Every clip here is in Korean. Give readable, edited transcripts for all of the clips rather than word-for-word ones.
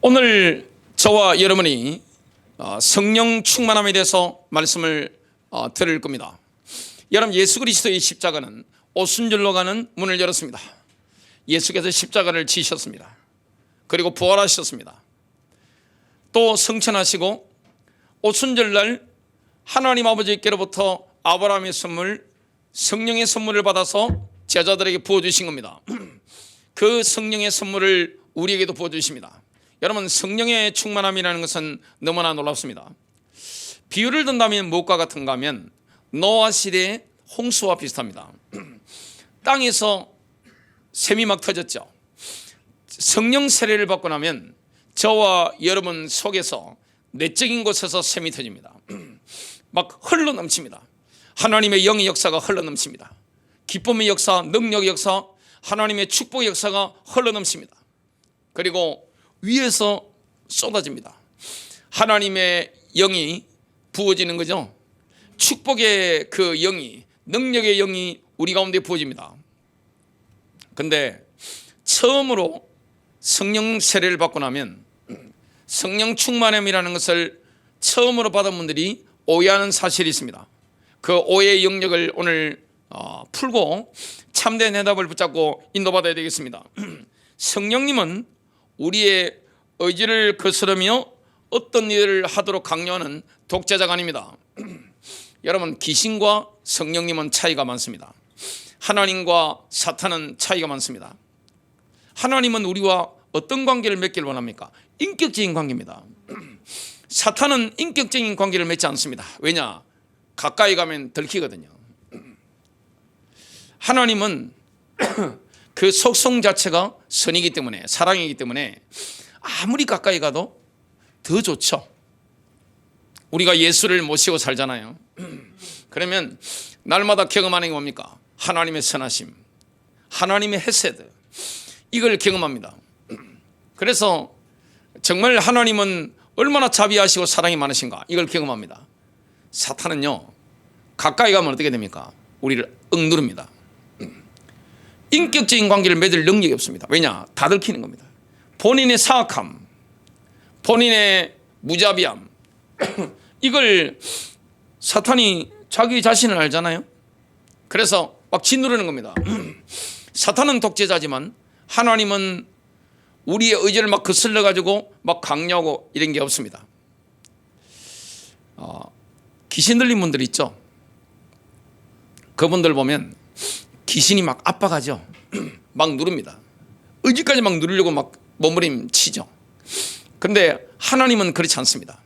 오늘 저와 여러분이 성령 충만함에 대해서 말씀을 드릴 겁니다. 여러분, 예수 그리스도의 십자가는 오순절로 가는 문을 열었습니다. 예수께서 십자가를 지셨습니다. 그리고 부활하셨습니다. 또 성천하시고 오순절날 하나님 아버지께로부터 아브라함의 선물, 성령의 선물을 받아서 제자들에게 부어주신 겁니다. 그 성령의 선물을 우리에게도 부어주십니다. 여러분, 성령의 충만함이라는 것은 너무나 놀랍습니다. 비유를 든다면 무엇과 같은가 하면 노아 시대의 홍수와 비슷합니다. 땅에서 샘이 막 터졌죠. 성령 세례를 받고 나면 저와 여러분 속에서 내적인 곳에서 샘이 터집니다. 막 흘러넘칩니다. 하나님의 영의 역사가 흘러넘칩니다. 기쁨의 역사, 능력의 역사, 하나님의 축복의 역사가 흘러넘칩니다. 그리고 위에서 쏟아집니다. 하나님의 영이 부어지는 거죠. 축복의 그 영이, 능력의 영이 우리 가운데 부어집니다. 근데 처음으로 성령 세례를 받고 나면 성령 충만함이라는 것을 처음으로 받은 분들이 오해하는 사실이 있습니다. 그 오해의 영역을 오늘 풀고 참된 해답을 붙잡고 인도받아야 되겠습니다. 성령님은 우리의 의지를 거스르며 어떤 일을 하도록 강요하는 독재자가 아닙니다. 여러분, 귀신과 성령님은 차이가 많습니다. 하나님과 사탄은 차이가 많습니다. 하나님은 우리와 어떤 관계를 맺기를 원합니까? 인격적인 관계입니다. 사탄은 인격적인 관계를 맺지 않습니다. 왜냐? 가까이 가면 들키거든요. 하나님은 그 속성 자체가 선이기 때문에, 사랑이기 때문에 아무리 가까이 가도 더 좋죠. 우리가 예수를 모시고 살잖아요. 그러면 날마다 경험하는 게 뭡니까? 하나님의 선하심, 하나님의 헤세드, 이걸 경험합니다. 그래서 정말 하나님은 얼마나 자비하시고 사랑이 많으신가, 이걸 경험합니다. 사탄은요, 가까이 가면 어떻게 됩니까? 우리를 억누릅니다. 인격적인 관계를 맺을 능력이 없습니다. 왜냐? 다 들키는 겁니다. 본인의 사악함, 본인의 무자비함, 이걸 사탄이 자기 자신을 알잖아요. 그래서 막 짓누르는 겁니다. 사탄은 독재자지만 하나님은 우리의 의지를 막 거슬러 가지고 막 강요하고 이런 게 없습니다. 귀신 들린 분들 있죠. 그분들 보면 귀신이 막 압박하죠. 막 누릅니다. 의지까지 막 누르려고 막 몸부림치죠. 근데 하나님은 그렇지 않습니다.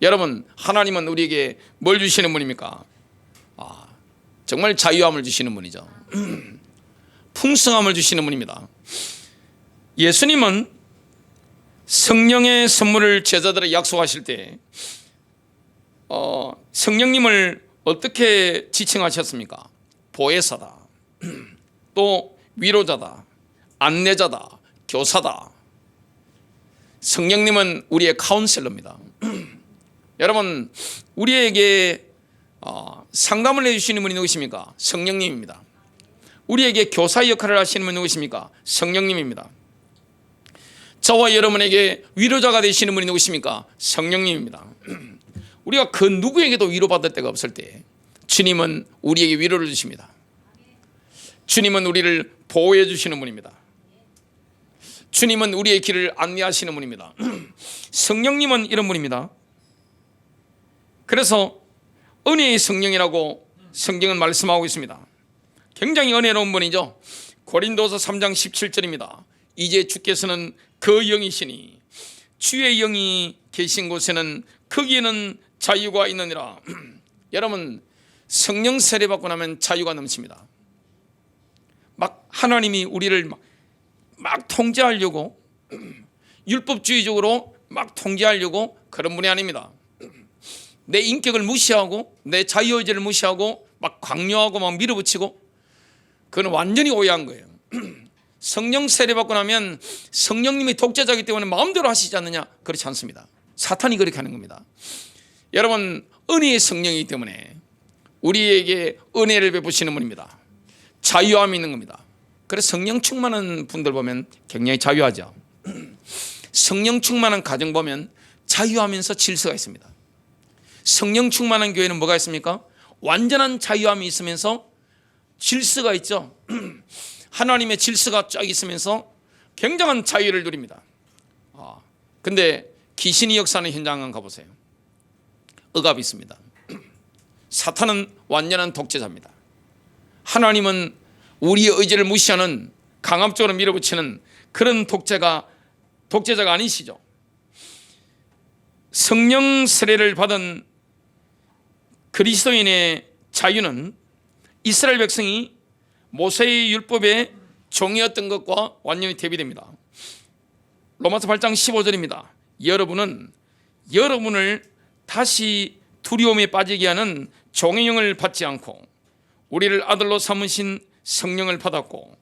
여러분, 하나님은 우리에게 뭘 주시는 분입니까? 정말 자유함을 주시는 분이죠. 풍성함을 주시는 분입니다. 예수님은 성령의 선물을 제자들에게 약속하실 때 성령님을 어떻게 지칭하셨습니까? 보혜사다, 또 위로자다, 안내자다, 교사다. 성령님은 우리의 카운셀러입니다. 여러분, 우리에게 상담을 해주시는 분이 누구십니까? 성령님입니다. 우리에게 교사의 역할을 하시는 분이 누구십니까? 성령님입니다. 저와 여러분에게 위로자가 되시는 분이 누구십니까? 성령님입니다. 우리가 그 누구에게도 위로받을 데가 없을 때 주님은 우리에게 위로를 주십니다. 주님은 우리를 보호해 주시는 분입니다. 주님은 우리의 길을 안내하시는 분입니다. 성령님은 이런 분입니다. 그래서 은혜의 성령이라고 성경은 말씀하고 있습니다. 굉장히 은혜로운 분이죠. 고린도서 3장 17절입니다. 이제 주께서는 그 영이시니 주의 영이 계신 곳에는 거기에는 자유가 있느니라. 여러분, 성령 세례 받고 나면 자유가 넘칩니다. 막 하나님이 우리를 막 통제하려고, 율법주의적으로 막 통제하려고 그런 분이 아닙니다. 내 인격을 무시하고 내 자유의지를 무시하고 막 강요하고 막 밀어붙이고, 그건 완전히 오해한 거예요. 성령 세례 받고 나면 성령님이 독재자이기 때문에 마음대로 하시지 않느냐? 그렇지 않습니다. 사탄이 그렇게 하는 겁니다. 여러분, 은혜의 성령이기 때문에 우리에게 은혜를 베푸시는 분입니다. 자유함이 있는 겁니다. 그래서 성령 충만한 분들 보면 굉장히 자유하죠. 성령 충만한 가정 보면 자유하면서 질서가 있습니다. 성령 충만한 교회는 뭐가 있습니까? 완전한 자유함이 있으면서 질서가 있죠. 하나님의 질서가 쫙 있으면서 굉장한 자유를 누립니다. 근데 귀신이 역사하는 현장을 가보세요. 억압이 있습니다. 사탄은 완전한 독재자입니다. 하나님은 우리의 의지를 무시하는 강압적으로 밀어붙이는 그런 독재자가 아니시죠. 성령 세례를 받은 그리스도인의 자유는 이스라엘 백성이 모세의 율법의 종이었던 것과 완전히 대비됩니다. 로마서 8장 15절입니다. 여러분을 다시 두려움에 빠지게 하는 종의 영을 받지 않고 우리를 아들로 삼으신 성령을 받았고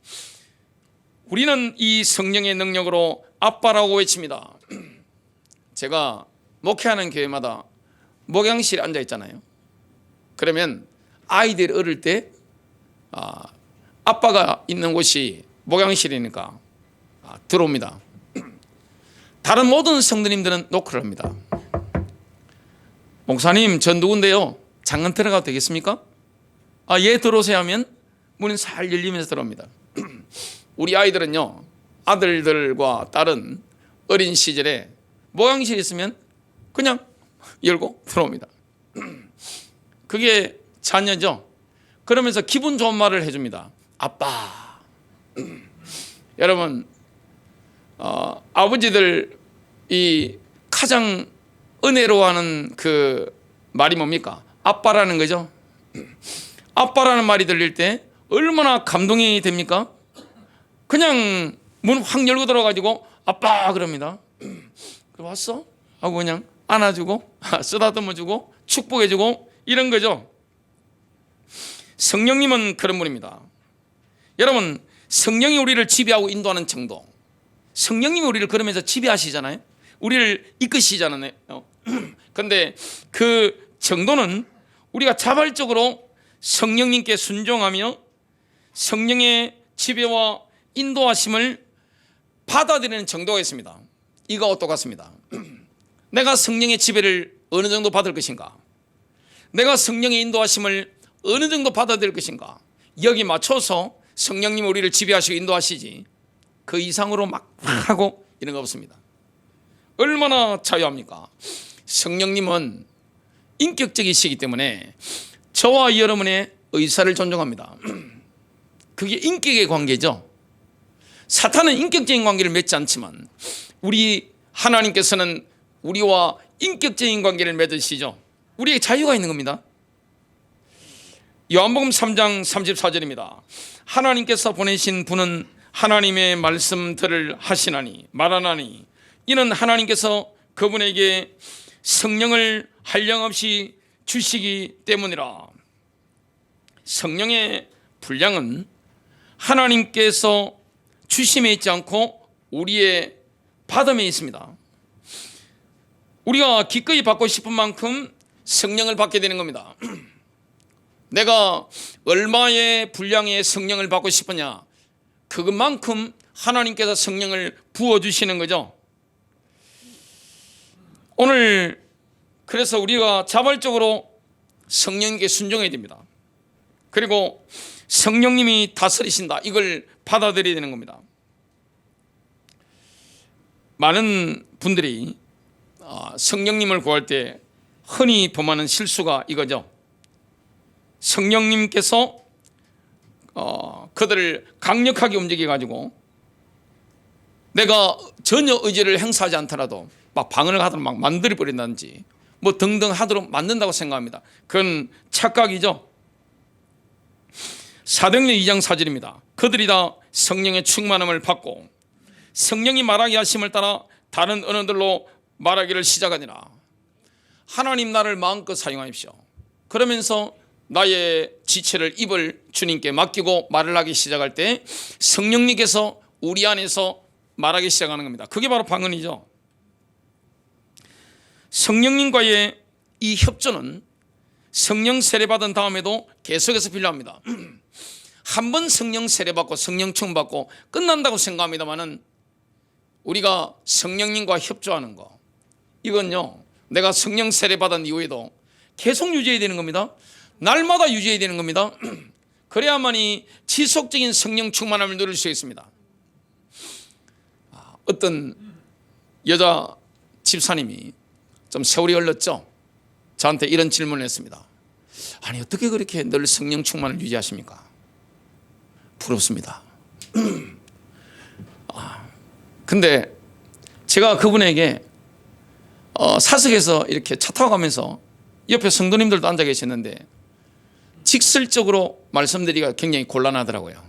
우리는 이 성령의 능력으로 아빠라고 외칩니다. 제가 목회하는 교회마다 목양실에 앉아 있잖아요. 그러면 아이들이 어릴 때 아빠가 있는 곳이 목양실이니까 들어옵니다. 다른 모든 성도님들은 노크를 합니다. 목사님, 전 누군데요? 잠깐 들어가도 되겠습니까? 예, 들어오세요 하면 문이 살 열리면서 들어옵니다. 우리 아이들은요, 아들들과 딸은 어린 시절에 목양실에 있으면 그냥 열고 들어옵니다. 그게 자녀죠. 그러면서 기분 좋은 말을 해줍니다. 아빠. 여러분, 아버지들 이 가장 은혜로워하는 그 말이 뭡니까? 아빠라는 거죠. 아빠라는 말이 들릴 때 얼마나 감동이 됩니까? 그냥 문 확 열고 들어가지고 아빠 그럽니다. 그래 왔어? 하고 그냥 안아주고 쓰다듬어주고 축복해주고 이런 거죠. 성령님은 그런 분입니다. 여러분, 성령이 우리를 지배하고 인도하는 정도, 성령님이 우리를 그러면서 지배하시잖아요. 우리를 이끄시잖아요. 그런데 그 정도는 우리가 자발적으로 성령님께 순종하며 성령의 지배와 인도하심을 받아들이는 정도가 있습니다. 이거와 똑같습니다. 내가 성령의 지배를 어느 정도 받을 것인가, 내가 성령의 인도하심을 어느 정도 받아들일 것인가, 여기 맞춰서 성령님 우리를 지배하시고 인도하시지 그 이상으로 막 하고 이런 거 없습니다. 얼마나 자유합니까? 성령님은 인격적이시기 때문에 저와 여러분의 의사를 존중합니다. 그게 인격의 관계죠. 사탄은 인격적인 관계를 맺지 않지만 우리 하나님께서는 우리와 인격적인 관계를 맺으시죠. 우리에게 자유가 있는 겁니다. 요한복음 3장 34절입니다. 하나님께서 보내신 분은 하나님의 말씀들을 하시나니 말하나니 이는 하나님께서 그분에게 성령을 한량없이 주시기 때문이라. 성령의 분량은 하나님께서 주심에 있지 않고 우리의 받음에 있습니다. 우리가 기꺼이 받고 싶은 만큼 성령을 받게 되는 겁니다. 내가 얼마의 분량의 성령을 받고 싶으냐, 그것만큼 하나님께서 성령을 부어주시는 거죠. 오늘 그래서 우리가 자발적으로 성령님께 순종해야 됩니다. 그리고 성령님이 다스리신다, 이걸 받아들여야 되는 겁니다. 많은 분들이 성령님을 구할 때 흔히 범하는 실수가 이거죠. 성령님께서 그들을 강력하게 움직여가지고 내가 전혀 의지를 행사하지 않더라도 막 방언을 하도록 막 만들어버린다든지 뭐 등등 하도록 만든다고 생각합니다. 그건 착각이죠. 사도행전 2장 4절입니다. 그들이 다 성령의 충만함을 받고 성령이 말하게 하심을 따라 다른 언어들로 말하기를 시작하니라. 하나님 나를 마음껏 사용하십시오. 그러면서 나의 지체를 입을 주님께 맡기고 말을 하기 시작할 때 성령님께서 우리 안에서 말하기 시작하는 겁니다. 그게 바로 방언이죠. 성령님과의 이 협조는 성령 세례받은 다음에도 계속해서 필요합니다. 한 번 성령 세례받고 성령 충받고 끝난다고 생각합니다만은 우리가 성령님과 협조하는 거, 이건요 내가 성령 세례 받은 이후에도 계속 유지해야 되는 겁니다. 날마다 유지해야 되는 겁니다. 그래야만이 지속적인 성령 충만함을 누릴 수 있습니다. 어떤 여자 집사님이 좀 세월이 흘렀죠. 저한테 이런 질문을 했습니다. 아니 어떻게 그렇게 늘 성령 충만을 유지하십니까? 부럽습니다. 근데 제가 그분에게 사석에서 이렇게 차 타고 가면서 옆에 성도님들도 앉아 계셨는데 직설적으로 말씀드리기가 굉장히 곤란하더라고요.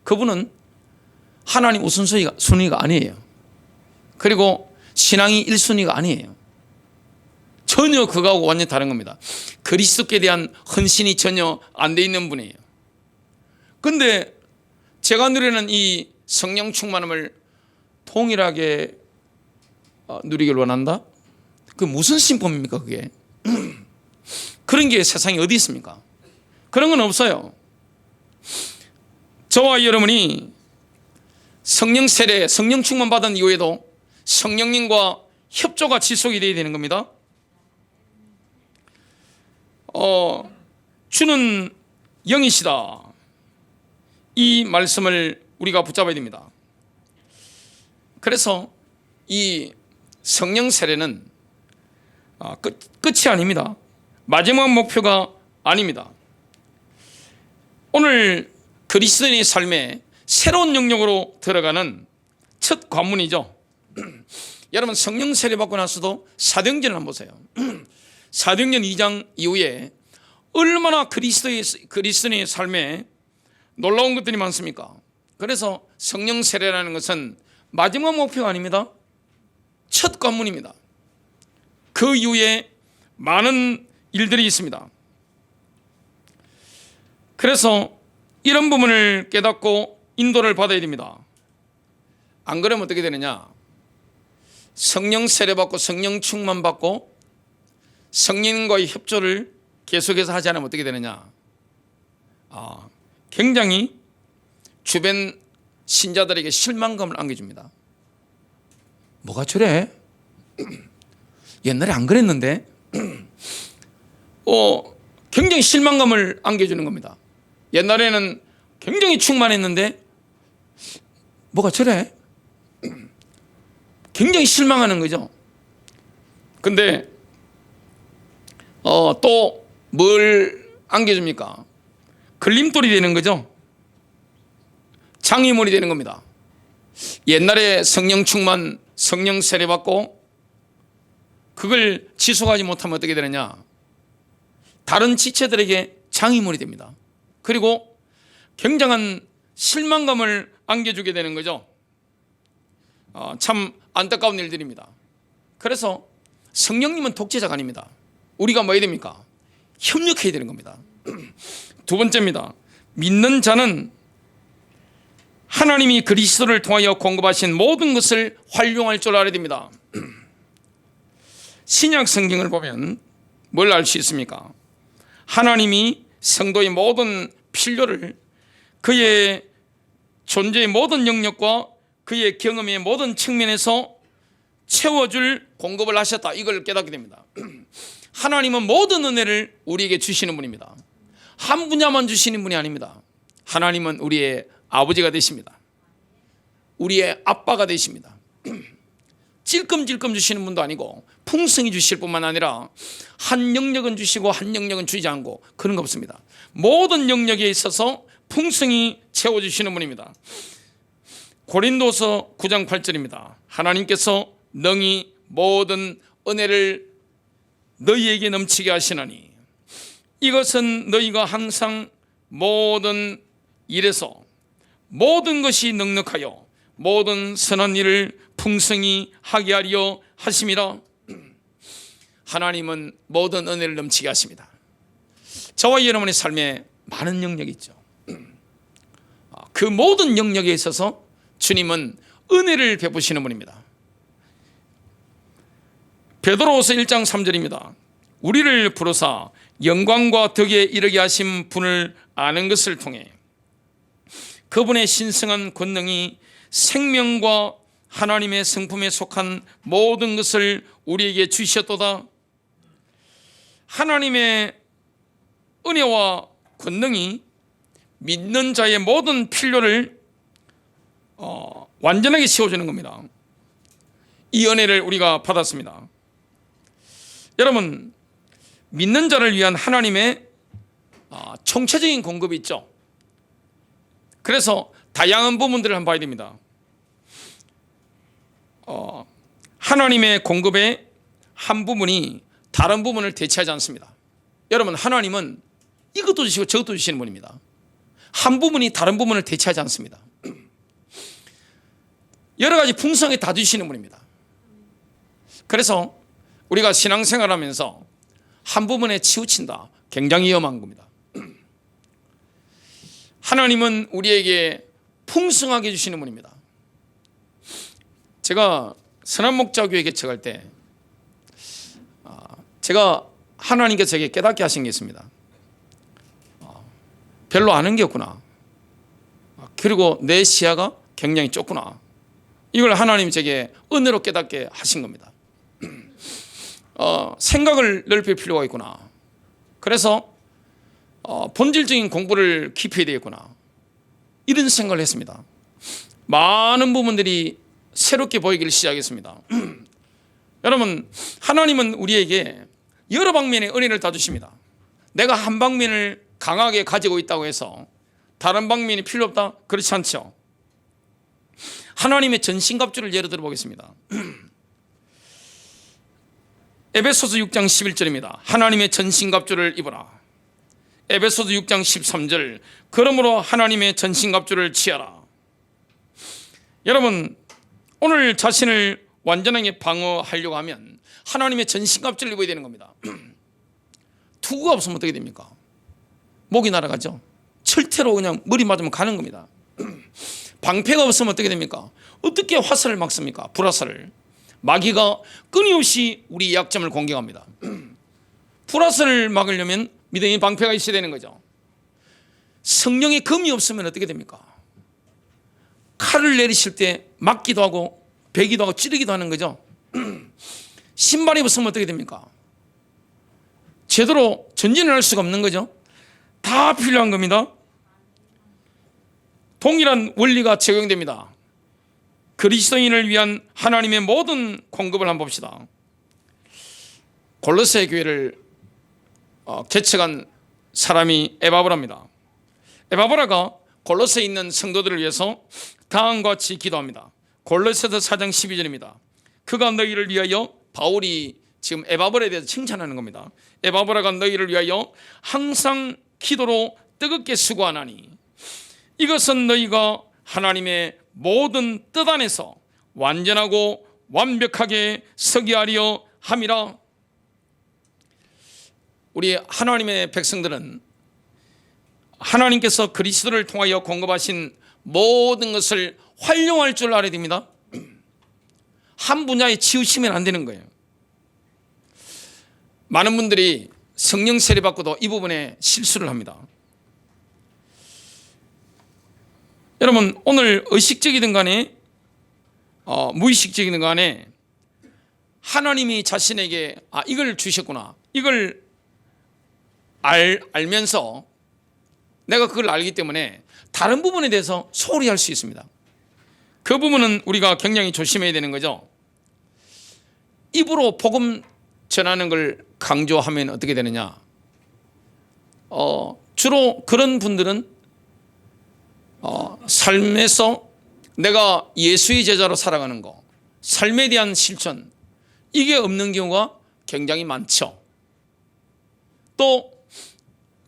그분은 하나님 우선순위가 아니에요. 그리고 신앙이 1순위가 아니에요. 전혀 그거하고 완전히 다른 겁니다. 그리스도께 대한 헌신이 전혀 안 돼 있는 분이에요. 근데 제가 누리는 이 성령 충만함을 동일하게 누리길 원한다? 그 무슨 신법입니까 그게? 그런 게 세상에 어디 있습니까? 그런 건 없어요. 저와 여러분이 성령 세례, 성령 충만 받은 이후에도 성령님과 협조가 지속이 되어야 되는 겁니다. 주는 영이시다. 이 말씀을 우리가 붙잡아야 됩니다. 그래서 이 성령 세례는 끝이 아닙니다. 마지막 목표가 아닙니다. 오늘 그리스도인의 삶에 새로운 영역으로 들어가는 첫 관문이죠. 여러분 성령 세례 받고 나서도 사도행전을 한번 보세요. 사도행전 2장 이후에 얼마나 그리스도인의 삶에 놀라운 것들이 많습니까? 그래서 성령 세례라는 것은 마지막 목표가 아닙니다. 첫 관문입니다. 그 이후에 많은 일들이 있습니다. 그래서 이런 부분을 깨닫고 인도를 받아야 됩니다. 안 그러면 어떻게 되느냐? 성령 세례 받고 성령 충만 받고 성령과의 협조를 계속해서 하지 않으면 어떻게 되느냐? 굉장히 주변 신자들에게 실망감을 안겨줍니다. 뭐가 저래? 옛날에 안 그랬는데? 굉장히 실망감을 안겨주는 겁니다. 옛날에는 굉장히 충만했는데 뭐가 저래? 굉장히 실망하는 거죠. 근데 또 뭘 안겨줍니까? 걸림돌이 되는 거죠. 장애물이 되는 겁니다. 옛날에 성령 충만, 성령 세례 받고 그걸 지속하지 못하면 어떻게 되느냐? 다른 지체들에게 장애물이 됩니다. 그리고 굉장한 실망감을 안겨주게 되는 거죠. 참 안타까운 일들입니다. 그래서 성령님은 독재자가 아닙니다. 우리가 뭐 해야 됩니까? 협력해야 되는 겁니다. 두 번째입니다. 믿는 자는 하나님이 그리스도를 통하여 공급하신 모든 것을 활용할 줄 알아야 됩니다. 신약 성경을 보면 뭘 알 수 있습니까? 하나님이 성도의 모든 필요를 그의 존재의 모든 영역과 그의 경험의 모든 측면에서 채워줄 공급을 하셨다. 이걸 깨닫게 됩니다. 하나님은 모든 은혜를 우리에게 주시는 분입니다. 한 분야만 주시는 분이 아닙니다. 하나님은 우리의 아버지가 되십니다. 우리의 아빠가 되십니다. 찔끔찔끔 주시는 분도 아니고 풍성히 주실 뿐만 아니라 한 영역은 주시고 한 영역은 주지 않고 그런 거 없습니다. 모든 영역에 있어서 풍성히 채워주시는 분입니다. 고린도서 9장 8절입니다. 하나님께서 능히 모든 은혜를 너희에게 넘치게 하시나니 이것은 너희가 항상 모든 일에서 모든 것이 넉넉하여 모든 선한 일을 풍성히 하게 하려 하심이라. 하나님은 모든 은혜를 넘치게 하십니다. 저와 여러분의 삶에 많은 영역이 있죠. 그 모든 영역에 있어서 주님은 은혜를 베푸시는 분입니다. 베드로후서 1장 3절입니다. 우리를 부르사 영광과 덕에 이르게 하신 분을 아는 것을 통해 그분의 신성한 권능이 생명과 하나님의 성품에 속한 모든 것을 우리에게 주셨도다. 하나님의 은혜와 권능이 믿는 자의 모든 필요를 완전하게 채워주는 겁니다. 이 은혜를 우리가 받았습니다. 여러분, 믿는 자를 위한 하나님의 총체적인 공급이 있죠. 그래서 다양한 부분들을 한번 봐야 됩니다. 하나님의 공급의 한 부분이 다른 부분을 대체하지 않습니다. 여러분, 하나님은 이것도 주시고 저것도 주시는 분입니다. 한 부분이 다른 부분을 대체하지 않습니다. 여러 가지 풍성하게 다 주시는 분입니다. 그래서 우리가 신앙생활하면서 한 부분에 치우친다, 굉장히 위험한 겁니다. 하나님은 우리에게 풍성하게 주시는 분입니다. 제가 선한목자교회 개척할 때 제가 하나님께서 제게 깨닫게 하신 게 있습니다. 별로 아는 게 없구나. 그리고 내 시야가 굉장히 좁구나. 이걸 하나님이 제게 은혜로 깨닫게 하신 겁니다. 생각을 넓힐 필요가 있구나. 그래서 본질적인 공부를 깊이 해야 되겠구나. 이런 생각을 했습니다. 많은 부분들이 새롭게 보이기를 시작했습니다. 여러분, 하나님은 우리에게 여러 방면의 은혜를 다 주십니다. 내가 한 방면을 강하게 가지고 있다고 해서 다른 방면이 필요 없다? 그렇지 않죠. 하나님의 전신갑주를 예로 들어보겠습니다. 에베소서 6장 11절입니다. 하나님의 전신갑주를 입어라. 에베소서 6장 13절, 그러므로 하나님의 전신갑주를 취하라. 여러분, 오늘 자신을 완전하게 방어하려고 하면 하나님의 전신갑주를 입어야 되는 겁니다. 투구가 없으면 어떻게 됩니까? 목이 날아가죠. 철퇴로 그냥 머리 맞으면 가는 겁니다. 방패가 없으면 어떻게 됩니까? 어떻게 화살을 막습니까? 불화살을. 마귀가 끊임없이 우리 약점을 공격합니다. 불화살을 막으려면 믿음의 방패가 있어야 되는 거죠. 성령의 검이 없으면 어떻게 됩니까? 칼을 내리실 때 막기도 하고 베기도 하고 찌르기도 하는 거죠. 신발이 없으면 어떻게 됩니까? 제대로 전진을 할 수가 없는 거죠. 다 필요한 겁니다. 동일한 원리가 적용됩니다. 그리스도인을 위한 하나님의 모든 공급을 한번 봅시다. 골로새 교회를 개척한 사람이 에바브라입니다. 에바브라가 골로새에 있는 성도들을 위해서 다음과 같이 기도합니다. 골로새서 4장 12절입니다. 그가 너희를 위하여, 바울이 지금 에바브라에 대해서 칭찬하는 겁니다. 에바브라가 너희를 위하여 항상 기도로 뜨겁게 수고하나니 이것은 너희가 하나님의 모든 뜻 안에서 완전하고 완벽하게 서게 하려 함이라. 우리 하나님의 백성들은 하나님께서 그리스도를 통하여 공급하신 모든 것을 활용할 줄 알아야 됩니다. 한 분야에 치우치면 안 되는 거예요. 많은 분들이 성령 세례 받고도 이 부분에 실수를 합니다. 여러분, 오늘 의식적이든 간에 무의식적이든 간에 하나님이 자신에게 이걸 주셨구나, 이걸 알면서 내가 그걸 알기 때문에 다른 부분에 대해서 소홀히 할 수 있습니다. 그 부분은 우리가 굉장히 조심해야 되는 거죠. 입으로 복음 전하는 걸 강조하면 어떻게 되느냐, 주로 그런 분들은 삶에서 내가 예수의 제자로 살아가는 거, 삶에 대한 실천, 이게 없는 경우가 굉장히 많죠. 또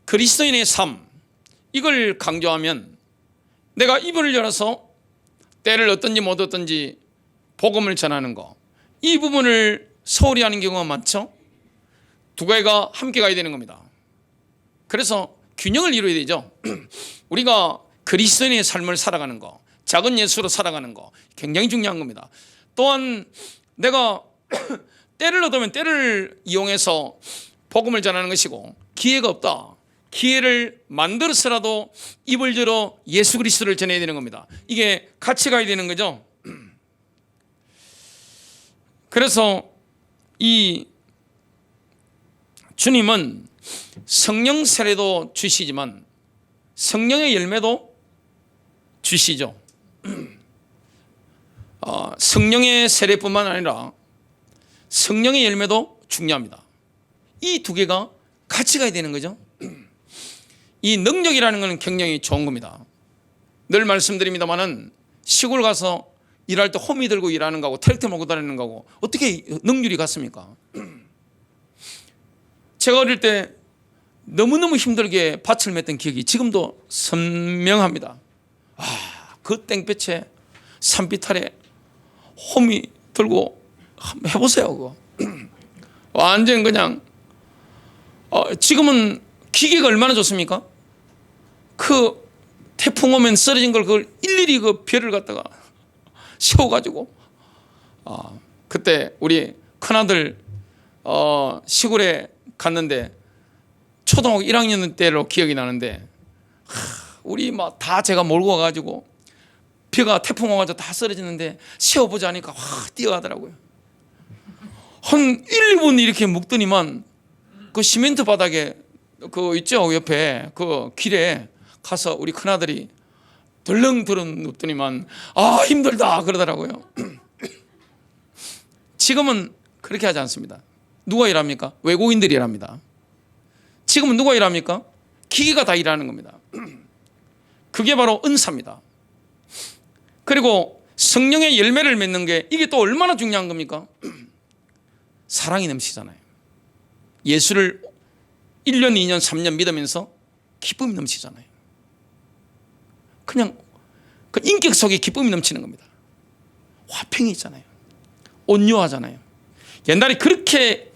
그리스도인의 삶, 이걸 강조하면 내가 입을 열어서 때를 어떤지 못 어떤지 복음을 전하는 거, 이 부분을 소홀히 하는 경우가 많죠. 두 가지가 함께 가야 되는 겁니다. 그래서 균형을 이루어야 되죠. 우리가 그리스도인의 삶을 살아가는 거, 작은 예수로 살아가는 거 굉장히 중요한 겁니다. 또한 내가 때를 얻으면 때를 이용해서 복음을 전하는 것이고, 기회가 없다, 기회를 만들어서라도 입을 열어 예수 그리스도를 전해야 되는 겁니다. 이게 같이 가야 되는 거죠. 그래서 이 주님은 성령 세례도 주시지만 성령의 열매도 주시죠. 성령의 세례뿐만 아니라 성령의 열매도 중요합니다. 이 두 개가 같이 가야 되는 거죠. 이 능력이라는 것은 굉장히 좋은 겁니다. 늘 말씀드립니다마는 시골 가서 일할 때 호미 들고 일하는 거하고 트랙터 몰고 다니는 거하고 어떻게 능률이 같습니까? 제가 어릴 때 너무너무 힘들게 밭을 맸던 기억이 지금도 선명합니다. 그 땡볕에 산빛 아래 호미 들고 한번 해보세요. 그거 완전 그냥 지금은 기계가 얼마나 좋습니까? 그 태풍 오면 쓰러진 걸 그걸 일일이 그 벼를 갖다가 세워가지고 그때 우리 큰아들 시골에 갔는데 초등학교 1학년 때로 기억이 나는데 우리 막 다 제가 몰고 와가지고 벼가 태풍 와가지고 다 쓰러지는데 세워보자 하니까 확 뛰어가더라고요. 한 1, 2분 이렇게 묶더니만 그 시멘트 바닥에 그 있죠 옆에 그 길에 가서 우리 큰아들이 덜렁덜렁 눕더니만 힘들다 그러더라고요. 지금은 그렇게 하지 않습니다. 누가 일합니까? 외국인들이 일합니다. 지금은 누가 일합니까? 기계가 다 일하는 겁니다. 그게 바로 은사입니다. 그리고 성령의 열매를 맺는 게 이게 또 얼마나 중요한 겁니까? 사랑이 넘치잖아요. 예수를 1년, 2년, 3년 믿으면서 기쁨이 넘치잖아요. 그냥 그 인격 속에 기쁨이 넘치는 겁니다. 화평이 있잖아요. 온유하잖아요. 옛날에 그렇게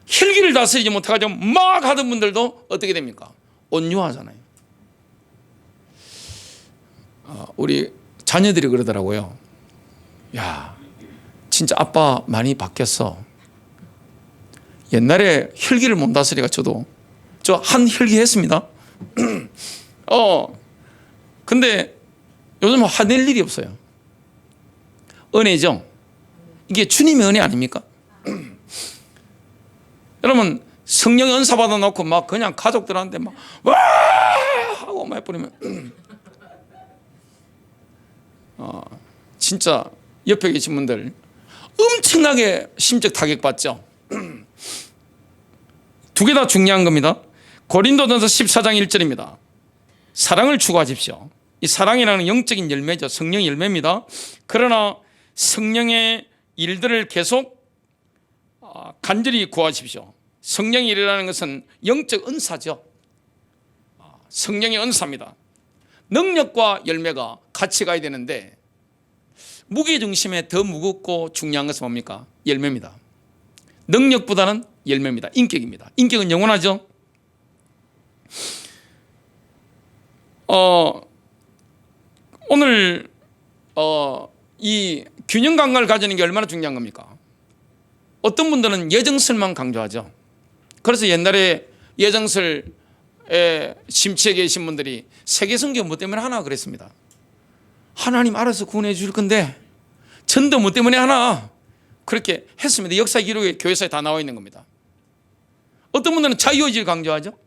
혈기를 다스리지 못해가지고 막 하던 분들도 어떻게 됩니까? 온유하잖아요. 우리 자녀들이 그러더라고요. 야, 진짜 아빠 많이 바뀌었어. 옛날에 혈기를 못 다스리가 저도 저 한 혈기 했습니다. 근데 요즘 화낼 일이 없어요. 은혜죠. 이게 주님의 은혜 아닙니까? 여러분 성령의 은사 받아 놓고 막 그냥 가족들한테 막 와 하고 막 해버리면 진짜 옆에 계신 분들 엄청나게 심적 타격 받죠. 두 개 다 중요한 겁니다. 고린도전서 14장 1절입니다. 사랑을 추구하십시오. 이 사랑이라는 영적인 열매죠. 성령의 열매입니다. 그러나 성령의 일들을 계속 간절히 구하십시오. 성령의 일이라는 것은 영적 은사죠. 성령의 은사입니다. 능력과 열매가 같이 가야 되는데 무게중심에 더 무겁고 중요한 것은 뭡니까? 열매입니다. 능력보다는 열매입니다. 인격입니다. 인격은 영원하죠. 오늘 이 균형 감각을 가지는 게 얼마나 중요한 겁니까? 어떤 분들은 예정설만 강조하죠. 그래서 옛날에 예정설에 심취해 계신 분들이 세계선교 뭐 때문에 하나 그랬습니다. 하나님 알아서 구원해 줄 건데 전도 뭐 때문에 하나 그렇게 했습니다. 역사 기록에 교회사에 다 나와 있는 겁니다. 어떤 분들은 자유의지를 강조하죠.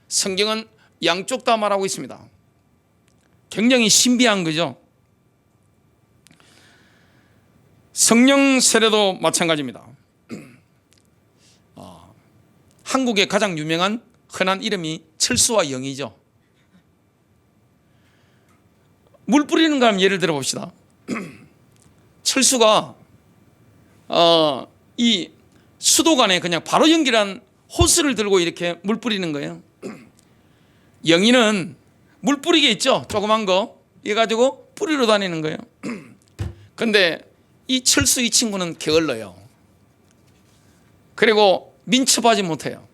성경은 양쪽 다 말하고 있습니다. 굉장히 신비한 거죠. 성령 세례도 마찬가지입니다. 한국의 가장 유명한 흔한 이름이 철수와 영이죠. 물 뿌리는 거 하면 예를 들어 봅시다. 철수가 이 수도관에 그냥 바로 연결한 호스를 들고 이렇게 물 뿌리는 거예요. 영이는 물 뿌리게 있죠. 조그만 거 이거 가지고 뿌리러 다니는 거예요. 근데 이 철수 이 친구는 게을러요. 그리고 민첩하지 못해요.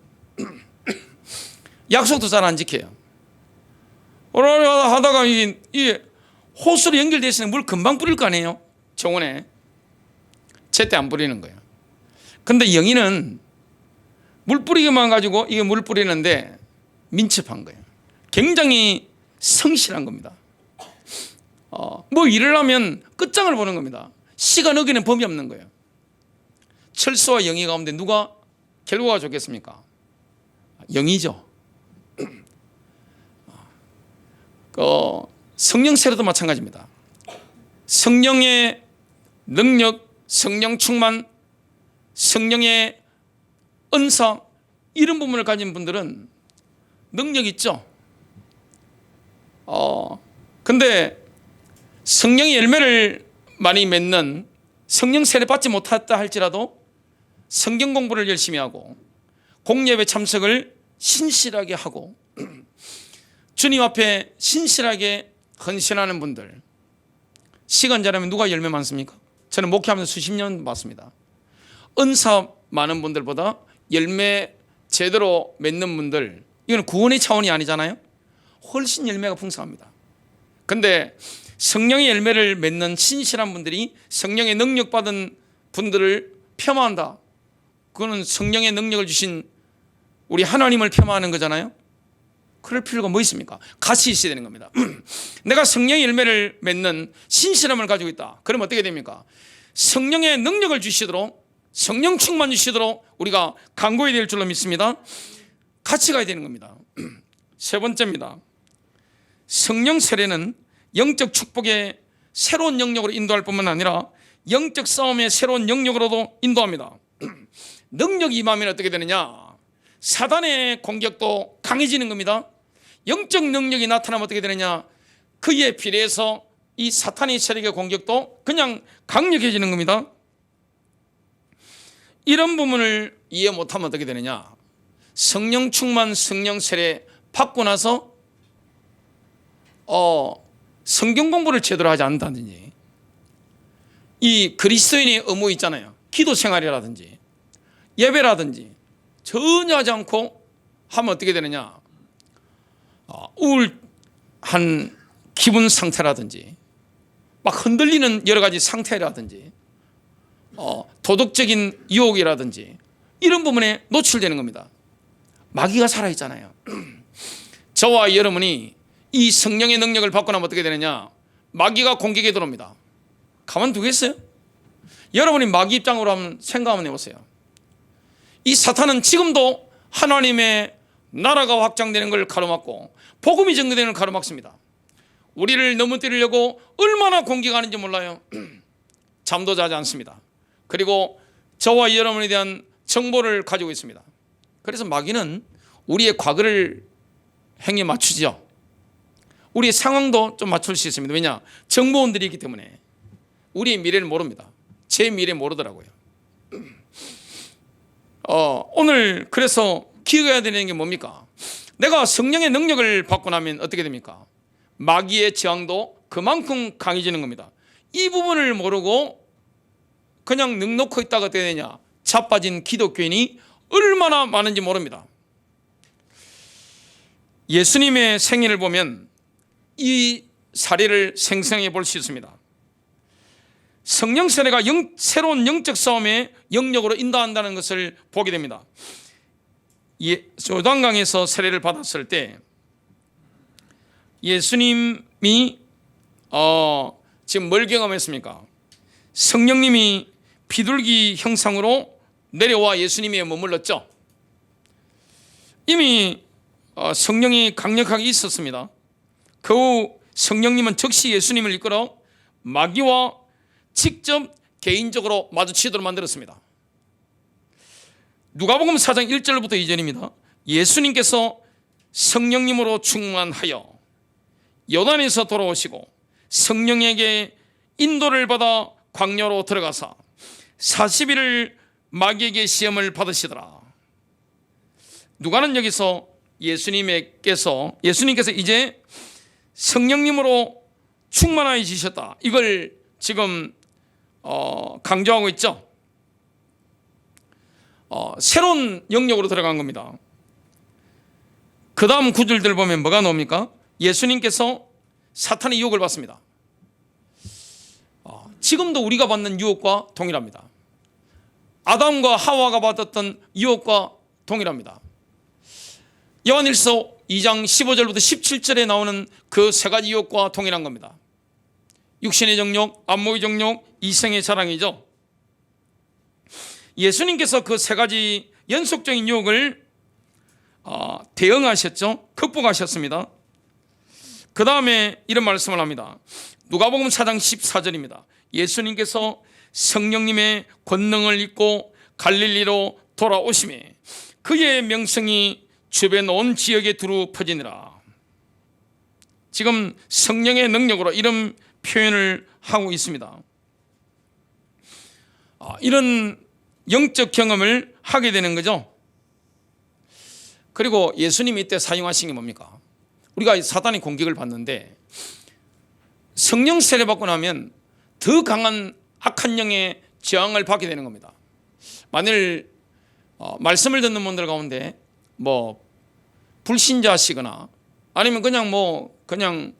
약속도 잘 안 지켜요. 하다가 이 호수로 연결되어 있으면 물 금방 뿌릴 거 아니에요. 정원에 제때 안 뿌리는 거예요. 근데 영이는 물 뿌리기만 가지고 이게 물 뿌리는데 민첩한 거예요. 굉장히 성실한 겁니다. 뭐 일을 하면 끝장을 보는 겁니다. 시간 어기는 범위 없는 거예요. 철수와 영희 가운데 누가 결과가 좋겠습니까? 영이죠. 성령 세례도 마찬가지입니다. 성령의 능력, 성령 충만, 성령의 은사, 이런 부분을 가진 분들은 능력 있죠. 근데 성령의 열매를 많이 맺는, 성령 세례 받지 못했다 할지라도 성경 공부를 열심히 하고 공예배 참석을 신실하게 하고 주님 앞에 신실하게 헌신하는 분들, 시간 잘하면 누가 열매 많습니까? 저는 목회하면서 수십 년 봤습니다. 은사 많은 분들보다 열매 제대로 맺는 분들, 이건 구원의 차원이 아니잖아요. 훨씬 열매가 풍성합니다. 근데 성령의 열매를 맺는 신실한 분들이 성령의 능력 받은 분들을 폄하한다. 그거는 성령의 능력을 주신 우리 하나님을 폄하하는 거잖아요. 그럴 필요가 뭐 있습니까? 같이 있어야 되는 겁니다. 내가 성령의 열매를 맺는 신실함을 가지고 있다. 그럼 어떻게 됩니까? 성령의 능력을 주시도록, 성령 충만 주시도록 우리가 간구해야 될 줄로 믿습니다. 같이 가야 되는 겁니다. 세 번째입니다. 성령 세례는 영적 축복의 새로운 영역으로 인도할 뿐만 아니라 영적 싸움의 새로운 영역으로도 인도합니다. 능력이 임하면 어떻게 되느냐? 사단의 공격도 강해지는 겁니다. 영적 능력이 나타나면 어떻게 되느냐? 그에 비례해서 이 사탄의 세력의 공격도 그냥 강력해지는 겁니다. 이런 부분을 이해 못하면 어떻게 되느냐? 성령 충만, 성령 세례 받고 나서 성경 공부를 제대로 하지 않는다든지, 이 그리스도인의 의무 있잖아요. 기도 생활이라든지 예배라든지 전혀 하지 않고 하면 어떻게 되느냐? 우울한 기분 상태라든지 막 흔들리는 여러 가지 상태라든지 도덕적인 유혹이라든지 이런 부분에 노출되는 겁니다. 마귀가 살아있잖아요. 저와 여러분이 이 성령의 능력을 받고 나면 어떻게 되느냐? 마귀가 공격에 들어옵니다. 가만두겠어요? 여러분이 마귀 입장으로 한번 생각 한번 해보세요. 이 사탄은 지금도 하나님의 나라가 확장되는 걸 가로막고 복음이 전개되는 걸 가로막습니다. 우리를 넘어뜨리려고 얼마나 공격하는지 몰라요. 잠도 자지 않습니다. 그리고 저와 여러분에 대한 정보를 가지고 있습니다. 그래서 마귀는 우리의 과거를 행에 맞추죠. 우리의 상황도 좀 맞출 수 있습니다. 왜냐? 정보원들이 있기 때문에 우리의 미래를 모릅니다. 제 미래 모르더라고요. 오늘 그래서 기억해야 되는 게 뭡니까? 내가 성령의 능력을 받고 나면 어떻게 됩니까? 마귀의 저항도 그만큼 강해지는 겁니다. 이 부분을 모르고 그냥 넋놓고 있다가 어떻게 되냐? 자빠진 기독교인이 얼마나 많은지 모릅니다. 예수님의 생애를 보면 이 사례를 생생하게 볼 수 있습니다. 성령 세례가 새로운 영적 싸움의 영역으로 인도한다는 것을 보게 됩니다. 요단강에서 세례를 받았을 때 예수님이 지금 뭘 경험했습니까? 성령님이 비둘기 형상으로 내려와 예수님이 머물렀죠. 이미 성령이 강력하게 있었습니다. 그 후 성령님은 즉시 예수님을 이끌어 마귀와 직접 개인적으로 마주치도록 만들었습니다. 누가복음 4장 1절부터 2절입니다. 예수님께서 성령님으로 충만하여 요단에서 돌아오시고 성령에게 인도를 받아 광야로 들어가사 40일을 마귀에게 시험을 받으시더라. 누가는 여기서 예수님께서 이제 성령님으로 충만해지셨다, 이걸 지금 강조하고 있죠. 새로운 영역으로 들어간 겁니다. 그 다음 구절들 보면 뭐가 나옵니까? 예수님께서 사탄의 유혹을 받습니다. 지금도 우리가 받는 유혹과 동일합니다. 아담과 하와가 받았던 유혹과 동일합니다. 요한일서 2장 15절부터 17절에 나오는 그 세 가지 유혹과 동일한 겁니다. 육신의 정욕, 안목의 정욕, 이생의 자랑이죠. 예수님께서 그 세 가지 연속적인 유혹을 대응하셨죠. 극복하셨습니다. 그 다음에 이런 말씀을 합니다. 누가복음 4장 14절입니다. 예수님께서 성령님의 권능을 입고 갈릴리로 돌아오시매 그의 명성이 주변 온 지역에 두루 퍼지니라. 지금 성령의 능력으로 이런 표현을 하고 있습니다. 이런 영적 경험을 하게 되는 거죠. 그리고 예수님이 이때 사용하신 게 뭡니까? 우리가 사단의 공격을 받는데 성령 세례 받고 나면 더 강한 악한 영의 저항을 받게 되는 겁니다. 만일 말씀을 듣는 분들 가운데 불신자시거나 아니면 그냥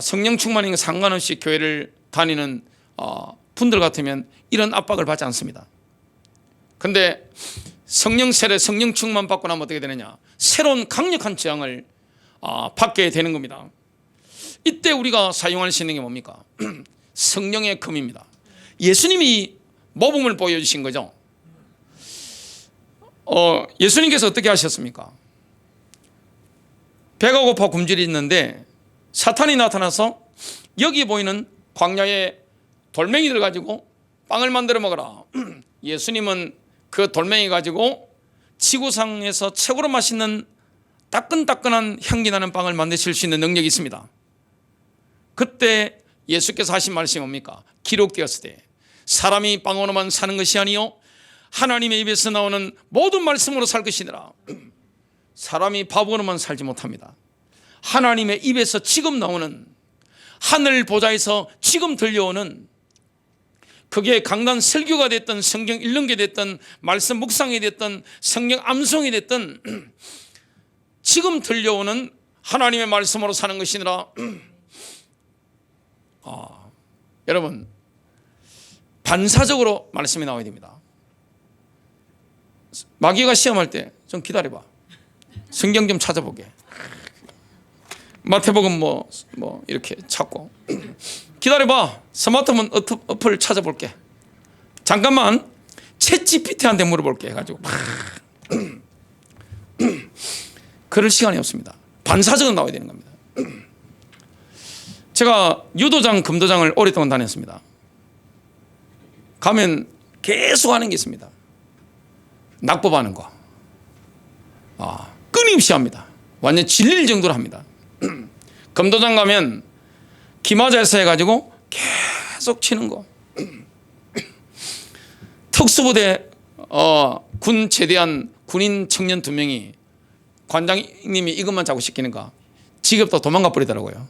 성령 충만인 게 상관없이 교회를 다니는 분들 같으면 이런 압박을 받지 않습니다. 근데 성령 세례, 성령 충만 받고 나면 어떻게 되느냐? 새로운 강력한 저항을 받게 되는 겁니다. 이때 우리가 사용할 수 있는 게 뭡니까? 성령의 금입니다. 예수님이 모범을 보여주신 거죠. 예수님께서 어떻게 하셨습니까? 배가 고파 굶주리 있는데 사탄이 나타나서 여기 보이는 광야에 돌멩이들 가지고 빵을 만들어 먹어라. 예수님은 그 돌멩이 가지고 지구상에서 최고로 맛있는 따끈따끈한 향기 나는 빵을 만드실 수 있는 능력이 있습니다. 그때 예수께서 하신 말씀이 뭡니까? 기록되었을 때 사람이 빵으로만 사는 것이 아니요 하나님의 입에서 나오는 모든 말씀으로 살 것이니라. 사람이 밥으로만 살지 못합니다. 하나님의 입에서 지금 나오는 하늘 보좌에서 지금 들려오는 그게 강단 설교가 됐든 성경 읽는 됐든 말씀 묵상이 됐든 성경 암송이 됐든 지금 들려오는 하나님의 말씀으로 사는 것이니라. 여러분 반사적으로 말씀이 나와야 됩니다. 마귀가 시험할 때 좀 기다려봐. 성경 좀 찾아보게. 마태복음 이렇게 찾고 기다려봐. 스마트폰 어플 찾아볼게. 잠깐만 챗GPT한테 물어볼게 해가지고 그럴 시간이 없습니다. 반사적으로 나와야 되는 겁니다. 제가 유도장, 금도장을 오랫동안 다녔습니다. 가면 계속 하는 게 있습니다. 낙법하는 거. 끊임없이 합니다. 완전 질릴 정도로 합니다. 금도장 가면 기마자에서 해가지고 계속 치는 거. 특수부대 군 제대한 군인 청년 2명이 관장님이 이것만 자꾸 시키니까 지겹다 도망가 버리더라고요.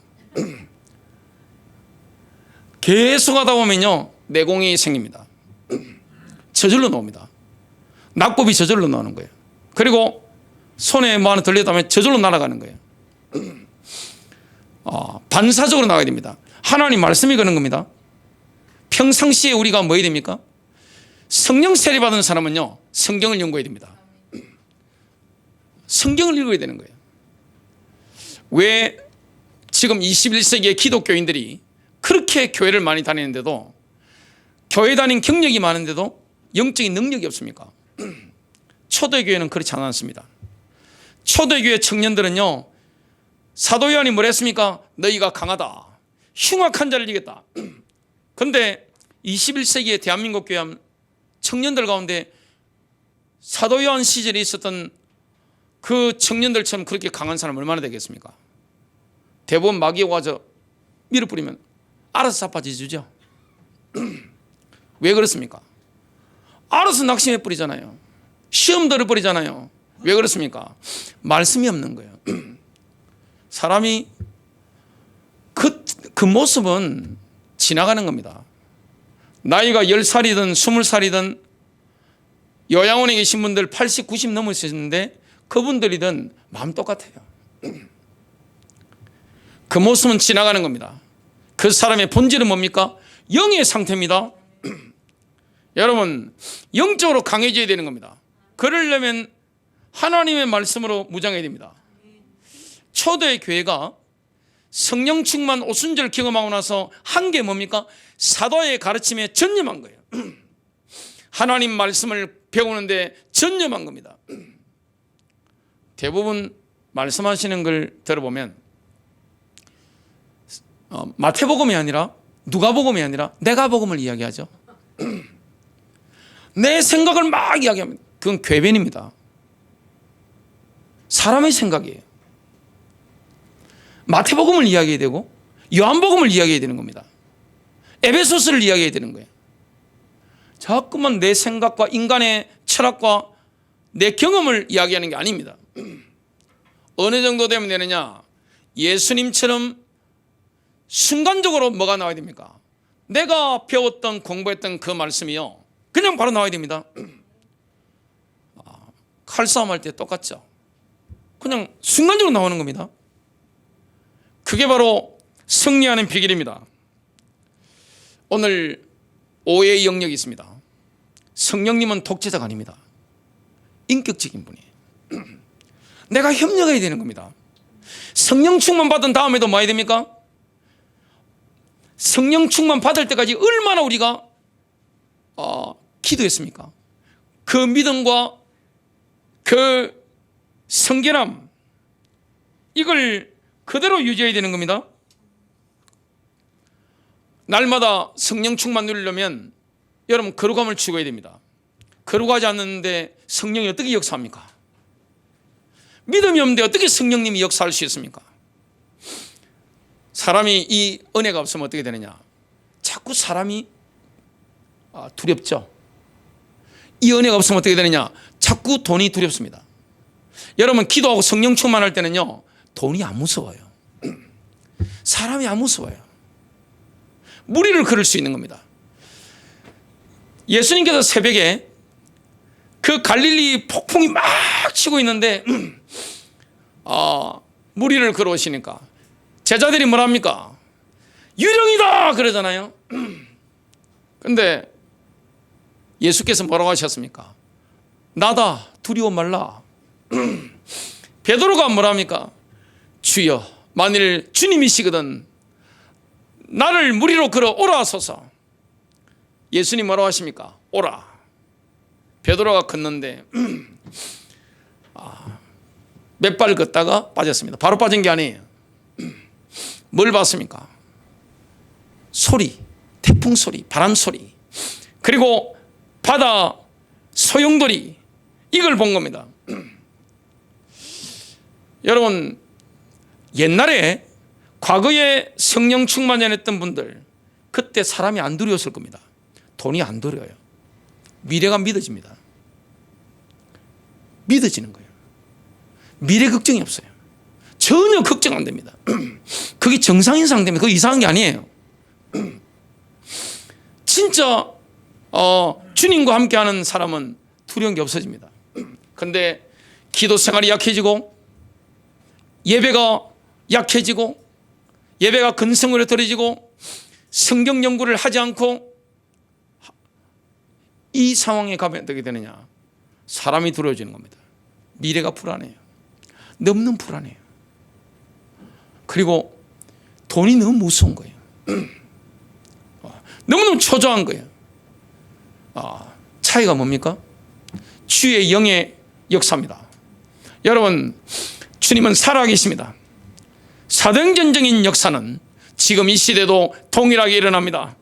계속 하다 보면요 내공이 생깁니다. 저절로 나옵니다. 낙법이 저절로 나오는 거예요. 그리고 손에 뭐 하나 들려다 보면 저절로 날아가는 거예요. 반사적으로 나가야 됩니다. 하나님 말씀이 그런 겁니다. 평상시에 우리가 뭐 해야 됩니까? 성령 세례 받은 사람은요 성경을 연구해야 됩니다. 성경을 읽어야 되는 거예요. 왜 지금 21세기의 기독교인들이 그렇게 교회를 많이 다니는데도 교회 다닌 경력이 많은데도 영적인 능력이 없습니까? 초대교회는 그렇지 않았습니다. 초대교회 청년들은요 사도 요한이 뭘 했습니까? 너희가 강하다. 흉악한 자를 이겼다. 그런데 21세기의 대한민국 교회 청년들 가운데 사도 요한 시절에 있었던 그 청년들처럼 그렇게 강한 사람 얼마나 되겠습니까? 대부분 마귀가 와서 밀어뿌리면 알아서 자빠지죠. 왜 그렇습니까? 알아서 낙심해 뿌리잖아요. 시험 들어 버리잖아요. 왜 그렇습니까? 말씀이 없는 거예요. 사람이 그 모습은 지나가는 겁니다. 나이가 10살이든 20살이든 요양원에 계신 분들 80, 90 넘으셨는데 그분들이든 마음 똑같아요. 그 모습은 지나가는 겁니다. 그 사람의 본질은 뭡니까? 영의 상태입니다. 여러분 영적으로 강해져야 되는 겁니다. 그러려면 하나님의 말씀으로 무장해야 됩니다. 초대 교회가 성령 충만 오순절 경험하고 나서 한 게 뭡니까? 사도의 가르침에 전념한 거예요. 하나님 말씀을 배우는데 전념한 겁니다. 대부분 말씀하시는 걸 들어보면 마태복음이 아니라 누가복음이 아니라 내가복음을 이야기하죠. 내 생각을 막 이야기합니다. 그건 궤변입니다. 사람의 생각이에요. 마태복음을 이야기해야 되고 요한복음을 이야기해야 되는 겁니다. 에베소서를 이야기해야 되는 거예요. 자꾸만 내 생각과 인간의 철학과 내 경험을 이야기하는 게 아닙니다. 어느 정도 되면 되느냐? 예수님처럼 순간적으로 뭐가 나와야 됩니까? 내가 배웠던 공부했던 그 말씀이요, 그냥 바로 나와야 됩니다. 칼싸움 할 때 똑같죠. 그냥 순간적으로 나오는 겁니다. 그게 바로 승리하는 비결입니다. 오늘 오해의 영역이 있습니다. 성령님은 독재자가 아닙니다. 인격적인 분이에요. 내가 협력해야 되는 겁니다. 성령 충만 받은 다음에도 뭐 해야 됩니까? 성령 충만 받을 때까지 얼마나 우리가 기도했습니까? 그 믿음과 그 성결함, 이걸 그대로 유지해야 되는 겁니다. 날마다 성령 충만 누리려면 여러분 거룩함을 추구해야 됩니다. 거룩하지 않는데 성령이 어떻게 역사합니까? 믿음이 없는데 어떻게 성령님이 역사할 수 있습니까? 사람이 이 은혜가 없으면 어떻게 되느냐? 자꾸 사람이 두렵죠. 이 은혜가 없으면 어떻게 되느냐? 자꾸 돈이 두렵습니다. 여러분 기도하고 성령 충만할 때는요, 돈이 안 무서워요. 사람이 안 무서워요. 무리를 걸을 수 있는 겁니다. 예수님께서 새벽에 그 갈릴리 폭풍이 막 치고 있는데 무리를 걸어오시니까 제자들이 뭐랍니까? 유령이다 그러잖아요. 근데 예수께서 뭐라고 하셨습니까? 나다, 두려워 말라. 베드로가 뭐랍니까? 주여, 만일 주님이시거든 나를 무리로 걸어 오라 하소서. 예수님 뭐라고 하십니까? 오라. 베드로가 걷는데 몇 발 걷다가 빠졌습니다. 바로 빠진 게 아니에요. 뭘 봤습니까? 소리, 태풍 소리, 바람 소리, 그리고 바다 소용돌이, 이걸 본 겁니다. 여러분, 옛날에 과거에 성령 충만했던 분들, 그때 사람이 안 두려웠을 겁니다. 돈이 안 두려워요. 미래가 믿어집니다. 믿어지는 거예요. 미래 걱정이 없어요. 전혀 걱정 안 됩니다. 그게 정상인 상태입니다. 그거 이상한 게 아니에요. 진짜 주님과 함께하는 사람은 두려운 게 없어집니다. 그런데 기도 생활이 약해지고 예배가 약해지고 예배가 근성으로 떨어지고 성경 연구를 하지 않고 이 상황에 가면 어떻게 되느냐? 사람이 두려워지는 겁니다. 미래가 불안해요. 너무너무 불안해요. 그리고 돈이 너무 무서운 거예요. 너무너무 초조한 거예요. 차이가 뭡니까? 주의 영의 역사입니다. 여러분, 주님은 살아계십니다. 사도행전적인 역사는 지금 이 시대도 동일하게 일어납니다.